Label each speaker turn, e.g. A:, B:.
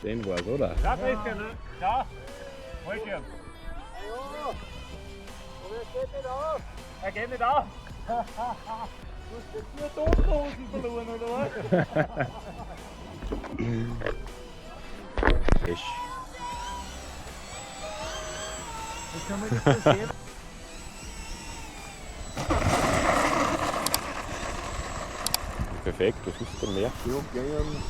A: 10 war es, oder?
B: Ja, Christian, ne? Ja, halt hier.
C: Ja, aber er geht nicht auf.
B: Er geht nicht auf. Du hast jetzt nur Totenhosen verloren, oder was?
A: Fisch.
B: Das kann man nicht verstehen.
A: Perfekt, das ist der Meer.
C: Ja, gehen.